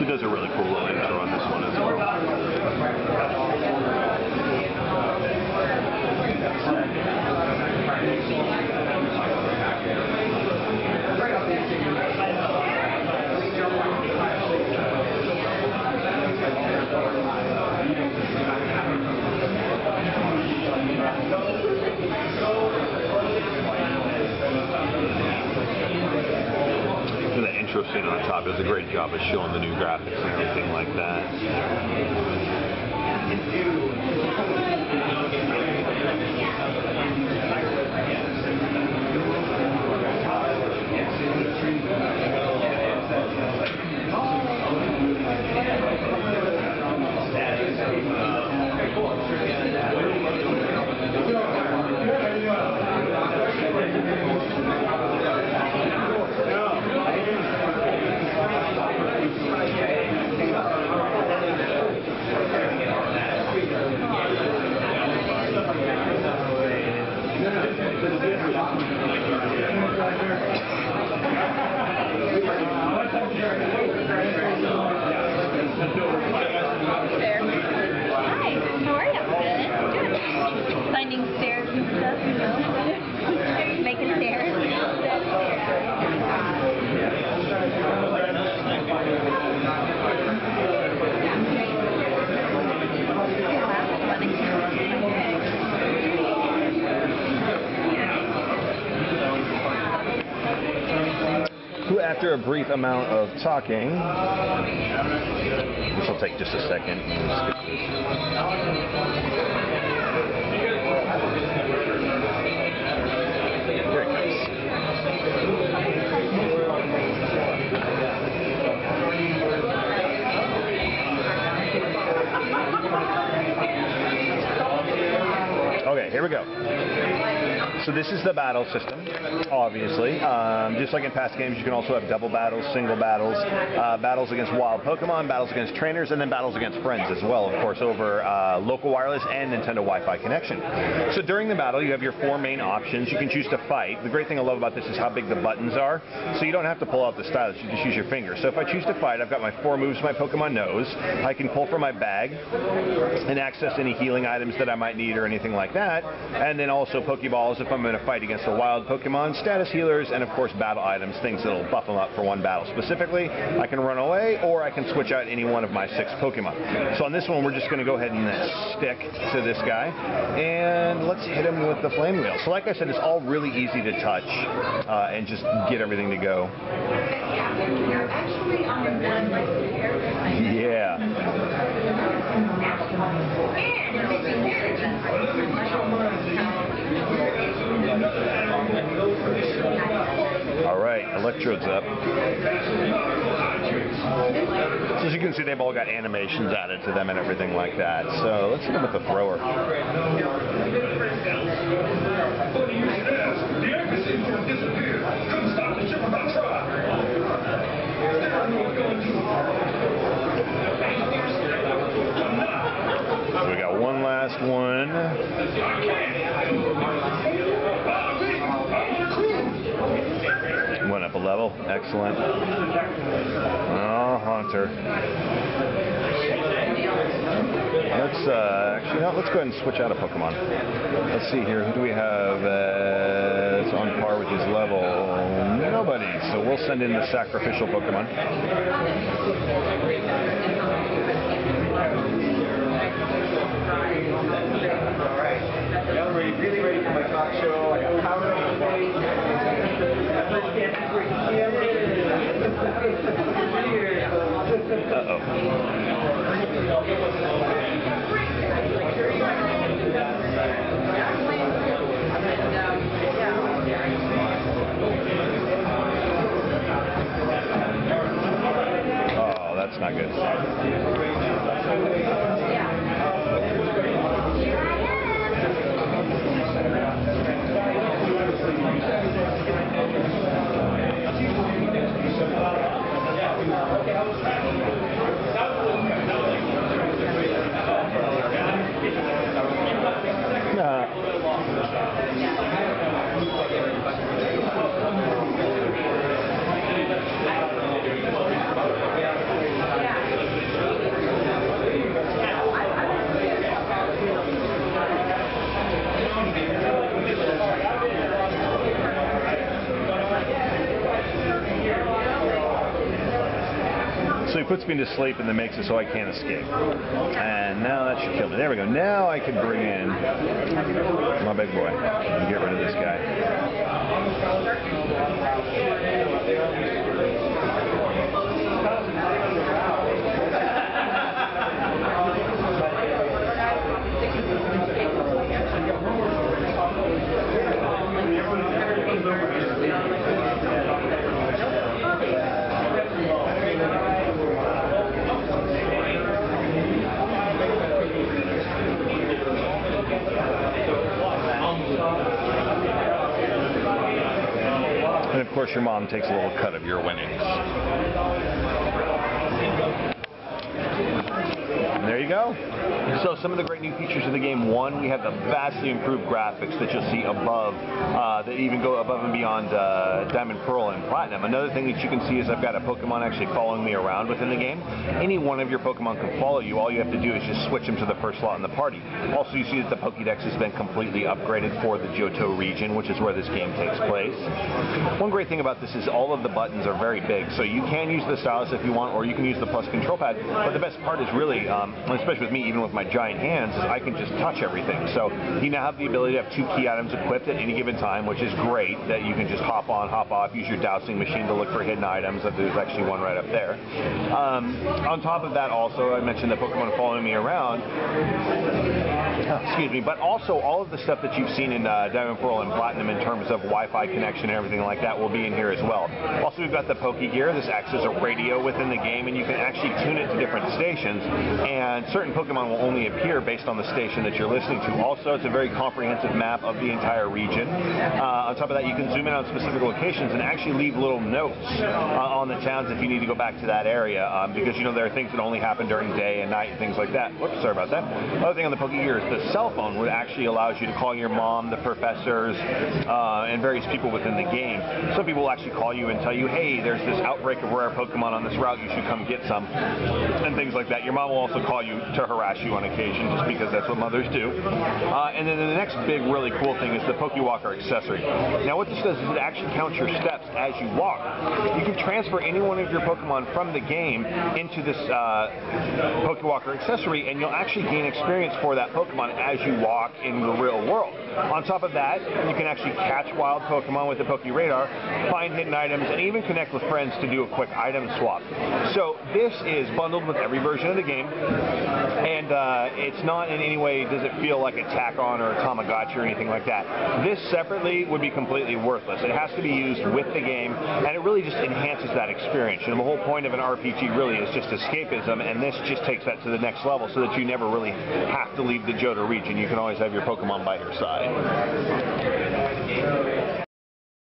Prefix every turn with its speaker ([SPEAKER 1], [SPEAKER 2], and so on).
[SPEAKER 1] does a really cool little intro on this one as well. The intro scene on top does a great job of showing the new graphics and everything like that.
[SPEAKER 2] Finding stairs and stuff, you know. Making stairs.
[SPEAKER 1] After a brief amount of talking, which will take just a second. Skip this. Here it comes. Okay, here we go. So this is the battle system, obviously. Just like in past games, you can also have double battles, single battles, battles against wild Pokemon, battles against trainers, and then battles against friends as well, of course, over local wireless and Nintendo Wi-Fi connection. So during the battle, you have your four main options. You can choose to fight. The great thing I love about this is how big the buttons are, so you don't have to pull out the stylus. You just use your finger. So if I choose to fight, I've got my four moves my Pokemon knows. I can pull from my bag and access any healing items that I might need or anything like that, and then also Pokeballs if I'm in a fight against a wild Pokemon, status healers, and of course battle items, things that'll buff them up for one battle. Specifically, I can run away or I can switch out any one of my 6 Pokemon. So on this one, we're just going to go ahead and stick to this guy, and let's hit him with the flame wheel. So like I said, it's all really easy to touch and just get everything to go. Yeah. Alright, Electrode's up. So as you can see, they've all got animations added to them and everything like that. So let's hit them with the thrower. So we got one last one. Went up a level. Excellent. Oh, Haunter. Let's actually no. Let's go ahead and switch out a Pokemon. Let's see here. Who do we have that's on par with his level? Nobody. So we'll send in the sacrificial Pokemon.
[SPEAKER 3] Alright. Now we're really ready for my talk show. I got power on today.
[SPEAKER 1] Uh-oh. Oh, that's not good. So he puts me to sleep and then makes it so I can't escape. And now that should kill me. There we go. Now I can bring in my big boy and get rid of this guy. And of course your mom takes a little cut of your winnings. And there you go. So some of the great new features of the game. One, we have the vastly improved graphics that you'll see above, that even go above and beyond Diamond, Pearl, and Platinum. Another thing that you can see is I've got a Pokemon actually following me around within the game. Any one of your Pokemon can follow you. All you have to do is just switch them to the first slot in the party. Also, you see that the Pokédex has been completely upgraded for the Johto region, which is where this game takes place. One great thing about this is all of the buttons are very big, so you can use the stylus if you want, or you can use the plus control pad. But the best part is really, especially with me, even with my giant hands, is I can just touch everything. So you now have the ability to have 2 key items equipped at any given time, which is great, that you can just hop on, hop off, use your dowsing machine to look for hidden items. There's actually one right up there. On top of that also, I mentioned the Pokemon following me around. Excuse me, but also all of the stuff that you've seen in Diamond, Pearl, and Platinum in terms of Wi-Fi connection and everything like that will be in here as well. Also, we've got the Poke Gear. This acts as a radio within the game, and you can actually tune it to different stations, and certain Pokemon will only appear based on the station that you're listening to. Also, it's a very comprehensive map of the entire region. On top of that, you can zoom in on specific locations and actually leave little notes on the towns if you need to go back to that area, because, you know, there are things that only happen during day and night and things like that. Whoops, sorry about that. Another thing on the Poke Gear is the cell phone, which actually allows you to call your mom, the professors, and various people within the game. Some people will actually call you and tell you, hey, there's this outbreak of rare Pokemon on this route, you should come get some, and things like that. Your mom will also call you to harass you on occasion, just because that's what mothers do. And then the next big, really cool thing is the Pokewalker Accessory. Now, what this does is it actually counts your steps as you walk. You can transfer any one of your Pokemon from the game into this Pokewalker Accessory, and you'll actually gain experience for that Pokemon as you walk in the real world. On top of that, you can actually catch wild Pokemon with the Poke Radar, find hidden items, and even connect with friends to do a quick item swap. So this is bundled with every version of the game, and it's not in any way does it feel like a tack-on or a Tamagotchi or anything like that. This separately would be completely worthless. It has to be used with the game, and it really just enhances that experience. And the whole point of an RPG really is just escapism, and this just takes that to the next level so that you never really have to leave the Johto region. You can always have your Pokemon by your side.